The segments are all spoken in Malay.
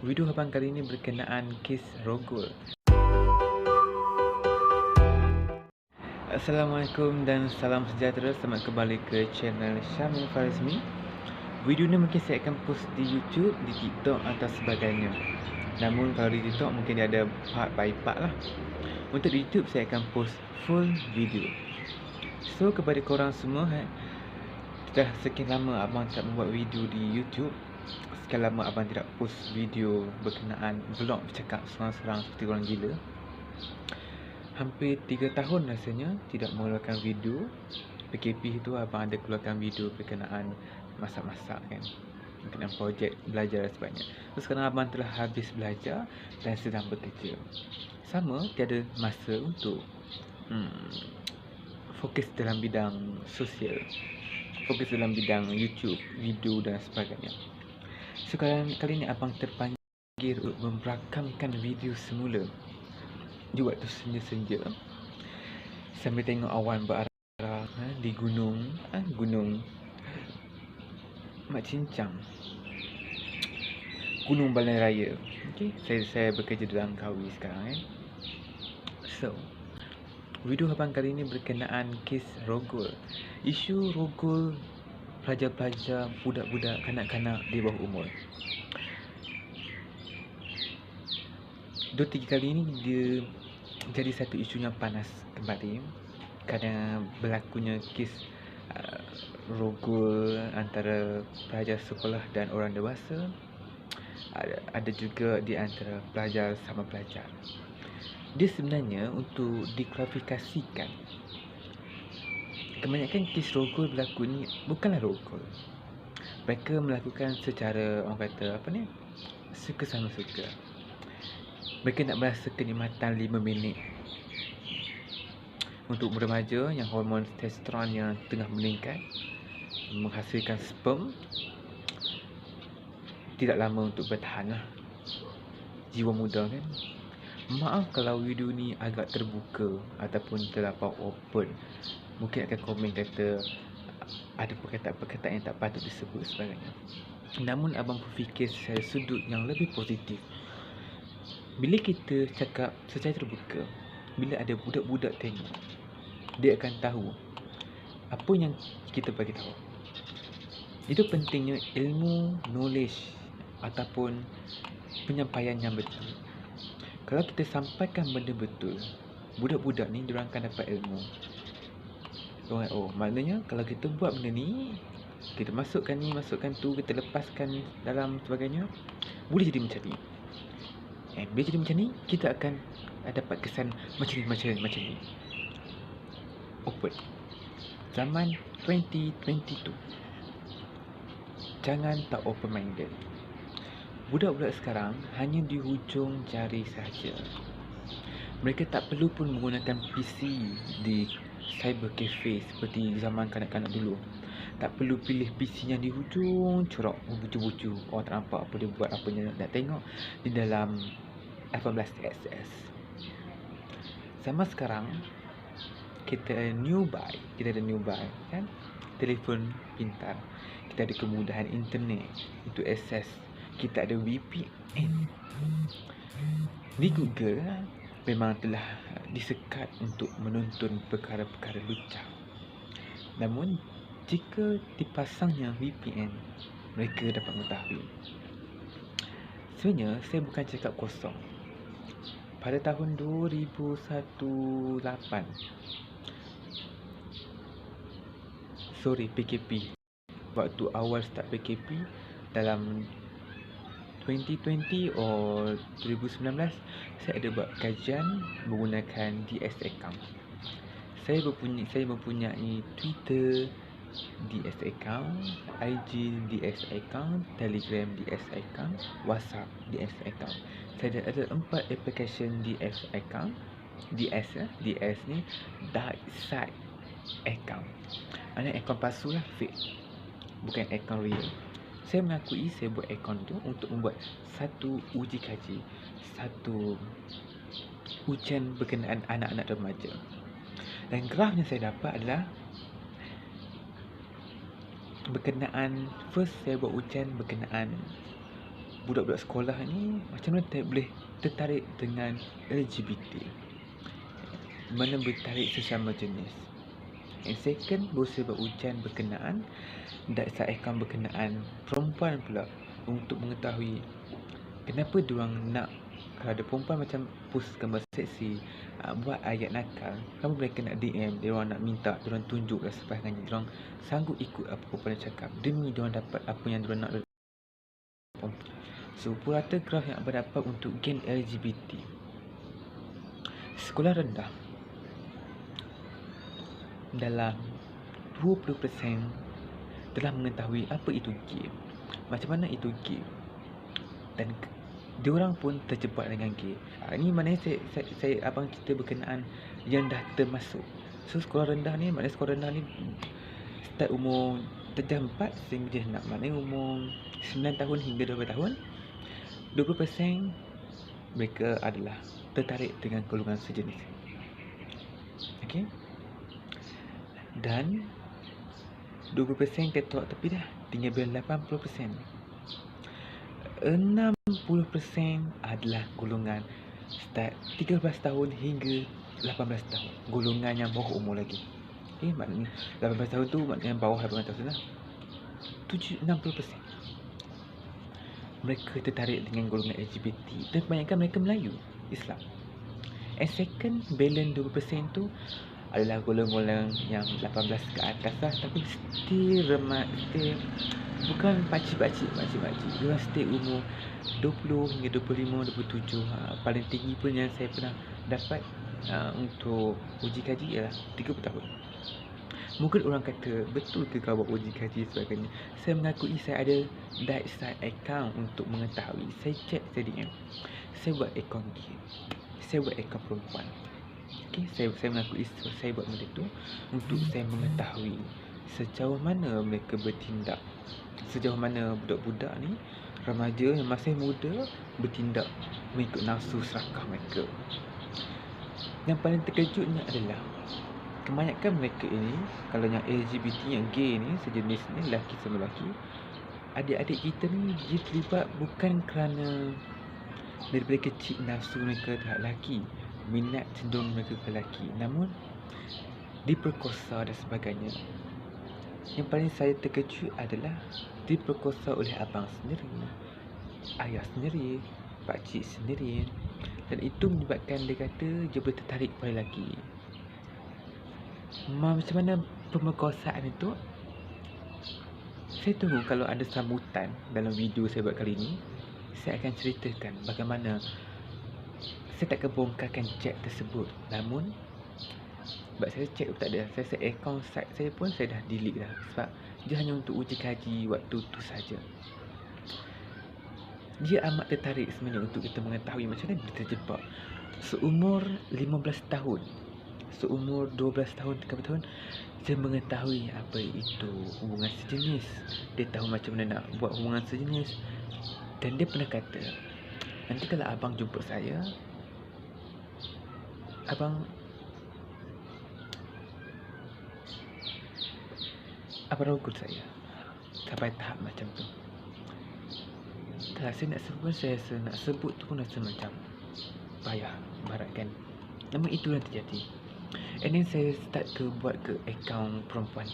Video abang kali ini berkenaan kes Rogol. Assalamualaikum dan salam sejahtera. Selamat kembali ke channel Syamil Farizmi. Video ni mungkin saya akan post di YouTube, di TikTok atau sebagainya. Namun kalau di TikTok mungkin dia ada part by part lah. Untuk di YouTube saya akan post full video. So kepada korang semua, dah sekian lama abang tak membuat video di YouTube. Sekian lama abang tidak post video berkenaan vlog bercakap seorang-seorang seperti orang gila. Hampir 3 tahun rasanya tidak mengeluarkan video. PKP itu abang ada keluarkan video berkenaan masak-masak kan, berkenaan projek belajar dan sebagainya. So sekarang abang telah habis belajar dan sedang bekerja. Sama tiada masa untuk fokus dalam bidang sosial, fokus dalam bidang YouTube, video dan sebagainya. Sekarang kali ini abang terpanggil untuk memberakamkan video semula di waktu senja-senja sambil tengok awan berarah di gunung Mak Cincang, Gunung Balai Raya. Okey, saya bekerja dalam Langkawi sekarang So, video abang kali ini berkenaan kes Rogol. Isu Rogol pelajar-pelajar, budak-budak, kanak-kanak di bawah umur. 2-3 kali ini dia jadi satu isu yang panas kembali kerana berlakunya kes Rogol antara pelajar sekolah dan orang dewasa. Ada juga di antara pelajar sama pelajar. Dia sebenarnya untuk diklarifikasikan, kebanyakan kes Rogol berlaku ni bukanlah Rogol. Mereka melakukan secara, orang kata suka sama suka. Mereka nak berasa kenikmatan 5 minit. Untuk remaja yang hormon testosteron yang tengah meningkat, menghasilkan sperm, tidak lama untuk bertahan lah. Jiwa muda kan. Maaf kalau video ni agak terbuka ataupun terlampau open. Mungkin akan komen kata ada perkataan-perkataan yang tak patut disebut sebagainya. Namun abang berfikir secara sudut yang lebih positif. Bila kita cakap secara terbuka, bila ada budak-budak tengok, dia akan tahu apa yang kita bagi tahu. Itu pentingnya ilmu, knowledge ataupun penyampaian yang betul. Kalau kita sampaikan benda betul, budak-budak ni diorang akan dapat ilmu. Maknanya kalau kita buat benda ni, kita masukkan ni, masukkan tu, kita lepaskan dalam sebagainya, boleh jadi macam ni. Bila jadi macam ni, kita akan dapat kesan macam ni. Open. Zaman 2022. Jangan tak open minded. Budak-budak sekarang hanya di hujung jari sahaja. Mereka tak perlu pun menggunakan PC di cyber cafe seperti zaman kanak-kanak dulu. Tak perlu pilih PC yang di hujung corok bucu-bucu. Orang tak nampak apa dia buat, apa dia nak tengok di dalam 18SS. Sama sekarang kita ada new buy kan, telefon pintar. Kita ada kemudahan internet untuk akses. Kita ada VPN. Di Google memang telah disekat untuk menonton perkara-perkara lucah. Namun jika dipasangnya VPN, mereka dapat mengetahui. Sebenarnya saya bukan cakap kosong. Pada tahun 2001, PKP, waktu awal start PKP dalam 2020 atau 2019, saya ada buat kajian menggunakan DS account. Saya mempunyai Twitter DS account, IG DS account, Telegram DS account, WhatsApp DS account. Saya ada 4 application DS account. DS ni dark side account. Maknanya account palsu lah, fake, bukan account real. Saya mengakui saya buat akaun tu untuk membuat satu uji kaji, satu ujian berkenaan anak-anak remaja. Dan graf yang saya dapat adalah berkenaan, first saya buat ujian berkenaan budak-budak sekolah ni macam mana boleh tertarik dengan LGBT, mana bertarik sesama jenis. And second, berusaha berujian berkenaan dan seakan berkenaan perempuan pula untuk mengetahui kenapa diorang nak, kalau ada perempuan macam post gambar seksi, buat ayat nakal, kenapa mereka nak DM, diorang nak minta, diorang tunjuk dan sebagainya, diorang sanggup ikut apa perempuan dia cakap demi diorang dapat apa yang diorang nak. So, purata graf yang berdapat untuk gen LGBT. Sekolah rendah dalam 20% telah mengetahui apa itu game, macam mana itu game, dan diorang pun terjebak dengan game. Ini maknanya saya abang cerita berkenaan yang dah termasuk. So sekolah rendah ni, maknanya sekolah rendah ni start umur darjah 4 sehingga darjah 6, maknanya umur 9 tahun hingga 12 tahun. 20% mereka adalah tertarik dengan golongan sejenis. Okey. Dan 20% kita tolak tepi dah, tinggal 80%. 60% adalah golongan start 13 tahun hingga 18 tahun. Golongan yang bawah umur lagi. Okay, maknanya 18 tahun tu maknanya bawah 18 tahun lah. 60% mereka tertarik dengan golongan LGBT, dan kebanyakan mereka Melayu, Islam. And second, balance 20% tu adalah golongan yang 18 ke atas lah, tapi still bukan pakcik-pakcik. Diorang stay umur 20 hingga 25, 27. Paling tinggi pun yang saya pernah dapat untuk uji kaji ialah 30 tahun. Mungkin orang kata, betul ke kau buat uji kaji sebagainya? Saya mengakui saya ada dark side account untuk mengetahui. Saya check tadi saya buat account gay, saya buat account perempuan. Okay, saya mengakui saya buat benda tu untuk saya mengetahui sejauh mana mereka bertindak, sejauh mana budak-budak ni, remaja yang masih muda bertindak mengikut nafsu serakah mereka. Yang paling terkejutnya adalah kebanyakan mereka ini, kalau yang LGBT, yang gay ni, sejenis ni, lelaki sama lelaki, adik-adik kita ni dia terlibat bukan kerana daripada kecil nafsu mereka terhadap lelaki, minat cenderung mereka ke lelaki, namun diperkosa dan sebagainya. Yang paling saya terkejut adalah diperkosa oleh abang sendiri, ayah sendiri, pakcik sendiri, dan itu menyebabkan dia kata dia boleh tertarik pada lelaki. Macam mana pemerkosaan itu? Saya tunggu kalau ada sambutan dalam video saya buat kali ini. Saya akan ceritakan bagaimana saya tak akan bongkarkan chat tersebut. Namun sebab saya check tak ada, saya set account site saya pun saya dah delete dah, sebab dia hanya untuk uji kaji waktu tu saja. Dia amat tertarik sebenarnya untuk kita mengetahui macam mana dia terjebak. Seumur 15 tahun, seumur 12 tahun, 13 tahun, dia mengetahui apa itu hubungan sejenis. Dia tahu macam mana nak buat hubungan sejenis. Dan dia pernah kata, nanti kalau abang jumpa saya, abang rogol saya. Sampai tahap macam tu. Tak, saya nak sebut, saya nak sebut tu pun rasa macam payah, barat kan. Namun itu yang terjadi. And then saya start buat ke akaun perempuan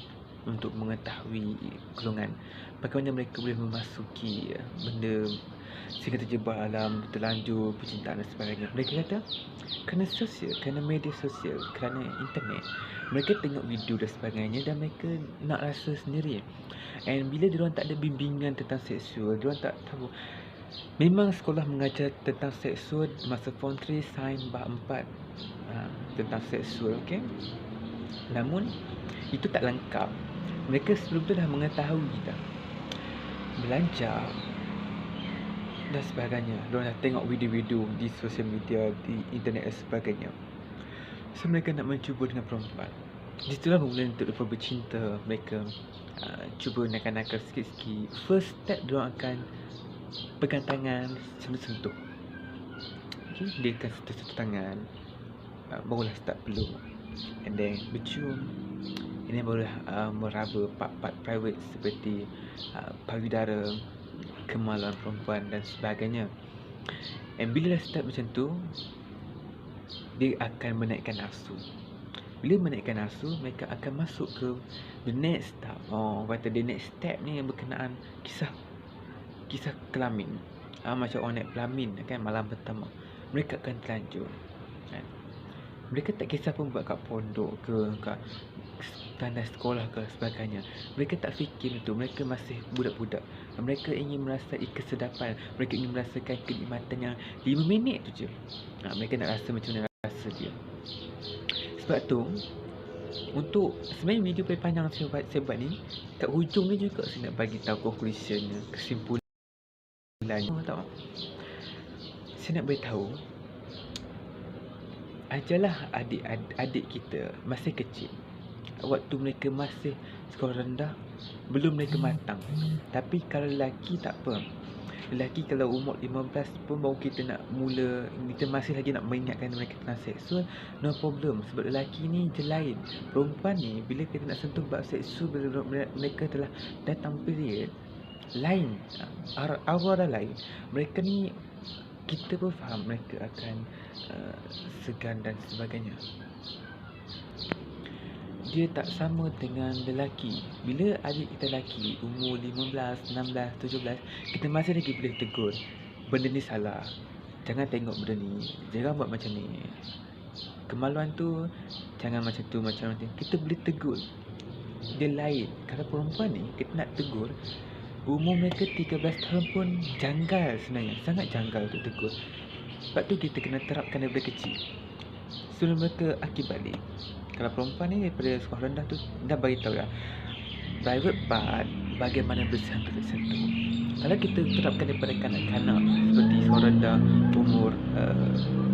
untuk mengetahui golongan, bagaimana mereka boleh memasuki benda sehingga terjebak dalam terlanjur percintaan dan sebagainya. Mereka kata kerana sosial, kerana media sosial, kerana internet, mereka tengok video dan sebagainya dan mereka nak rasa sendiri. And bila diorang tak ada bimbingan tentang seksual, diorang tak tahu. Memang sekolah mengajar tentang seksual masa form 3, sains bab 4 tentang seksual, okey. Namun itu tak lengkap. Mereka sebelum tu dah mengetahui dah, belajar dan sebagainya. Diorang dah tengok video-video di sosial media, di internet dan sebagainya. So mereka nak mencuba dengan perempuan. Di situlah mula untuk mereka bercinta. Mereka cuba nakal-nakal sikit-sikit. First step diorang akan pegang tangan, sentuh-sentuh. Okay, dia akan sentuh-sentuh tangan, barulah start peluk, and then bercium, and then barulah meraba part-part private seperti payudara, kemaluan perempuan dan sebagainya. And bila dah start macam tu, dia akan menaikkan nafsu. Bila menaikkan nafsu, mereka akan masuk ke the next step. The next step ni yang berkenaan kisah kelamin. Macam orang naik pelamin kan, malam pertama mereka akan terlanjur kan? Mereka tak kisah pun buat kat pondok ke kat standar sekolah ke sebagainya. Mereka tak fikir itu. Mereka masih budak-budak. Mereka ingin merasai kesedapan. Mereka ingin merasakan kenikmatan yang 5 minit tu je. Mereka nak rasa macam mana rasa dia. Sebab tu, untuk sebenarnya video paling panjang saya buat ni, kat hujung ni juga saya nak bagi tahu conclusionnya, kesimpulannya. Tahu? Saya nak beritahu, ajarlah adik kita masih kecil, waktu mereka masih sekolah rendah, belum mereka matang. Tapi kalau lelaki tak apa. Lelaki kalau umur 15 pun baru kita nak mula, kita masih lagi nak mengingatkan mereka tentang seksual, no problem. Sebab lelaki ni je lain. Perempuan ni bila kita nak sentuh bab seksual, bila mereka telah datang period, lain, aura lain. Mereka ni, kita pun faham mereka akan segan dan sebagainya. Dia tak sama dengan lelaki. Bila adik kita lelaki umur 15, 16, 17, kita masih lagi boleh tegur, benda ni salah, jangan tengok benda ni, jangan buat macam ni, kemaluan tu jangan macam tu, macam ni. Kita boleh tegur. Dia lain. Kalau perempuan ni kita nak tegur, umur mereka 13 tahun pun janggal sebenarnya, sangat janggal untuk tegur. Sebab tu kita kena terapkan daripada kecil, suruh mereka akib balik. Kalau perempuan ni daripada sekolah rendah tu dah bagi tahu dah private part bagaimana bersentuh. Kalau kita terapkan daripada kanak-kanak seperti sekolah rendah umur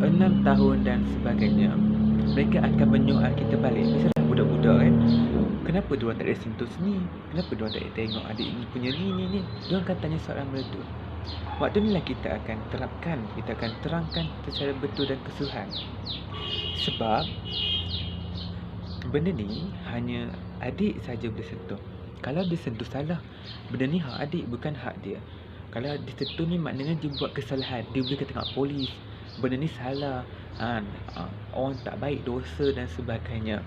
6 tahun dan sebagainya, mereka akan menyoal kita balik. Misalnya budak-budak kan, kenapa diorang tak ada sentuh sini, kenapa diorang tak ada tengok adik ni punya ni. Diorang akan tanya soalan benda tu. Waktu ni lah kita akan terapkan, kita akan terangkan secara betul dan keseluruhan. Sebab benda ni hanya adik saja boleh sentuh. Kalau dia sentuh salah, benda ni hak adik, bukan hak dia. Kalau dia sentuh ni maknanya dia buat kesalahan, dia boleh kata kat polis, benda ni salah, orang tak baik, dosa dan sebagainya.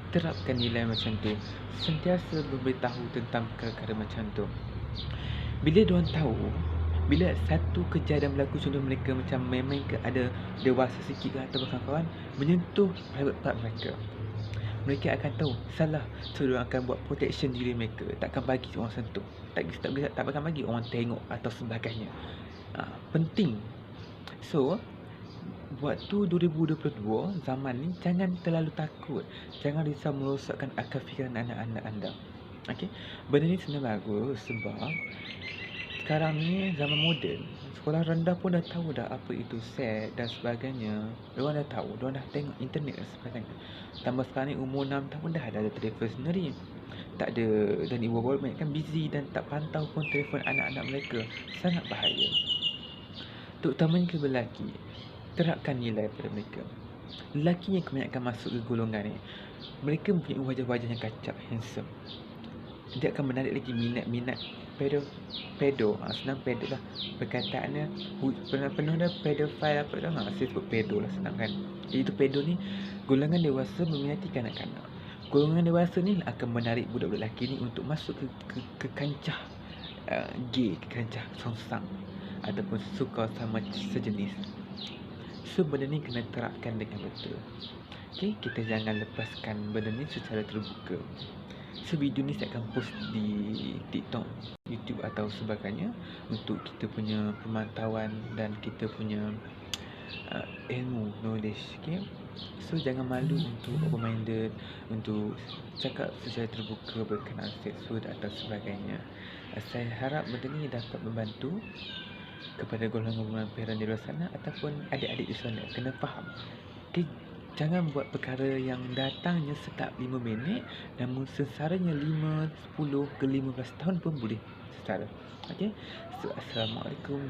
Terapkan nilai macam tu, sentiasa beritahu tentang perkara macam tu. Bila diorang tahu, bila satu kejadian berlaku, contoh mereka macam main-main ke, ada dewasa sikit ke atau kawan-kawan menyentuh private part mereka, mereka akan tahu salah. So diorang akan buat protection diri mereka, takkan bagi orang sentuh, tak akan bagi orang tengok atau sebagainya. Penting. So waktu 2022 zaman ni, jangan terlalu takut, jangan risau merosakkan akal fikiran anak-anak anda. Okay? Benda ni sebenarnya bagus sebab sekarang ni zaman moden, sekolah rendah pun dah tahu dah apa itu seks dan sebagainya. Diorang dah tahu, diorang dah tengok internet dan sebagainya. Tambah sekarang ni umur 6 tahun dah ada telefon sendiri. Tak ada, dan ibu bapa mereka kan busy dan tak pantau pun telefon anak-anak mereka. Sangat bahaya. Terutamanya ke lelaki, terapkan nilai pada mereka. Lelaki yang kebanyakan masuk ke golongan ni, mereka mempunyai wajah-wajah yang kacak, handsome. Dia akan menarik lagi minat pedo. Senang pedo lah perkataannya, penuh dah pedofile apa dah. Saya sebut pedo lah, senang kan. Itu pedo ni golongan dewasa meminati kanak-kanak. Golongan dewasa ni akan menarik budak-budak lelaki ni untuk masuk ke kancah gay, ke kancah songsang ataupun suka sama sejenis. So benda ni kena terapkan dengan betul. Okay, kita jangan lepaskan benda ni secara terbuka. So video ni saya akan post di TikTok, YouTube atau sebagainya untuk kita punya pemantauan dan kita punya ilmu, knowledge. Okay? So jangan malu untuk open minded, untuk cakap secara terbuka berkenaan seksual atau sebagainya. Saya harap benda ni dapat membantu kepada golongan parent di luar sana ataupun adik-adik di sana kena faham. Okay? Jangan buat perkara yang datangnya sekejap 5 minit, namun sesaranya 5, 10 ke 15 tahun pun boleh sesara. Okay? So, Assalamualaikum.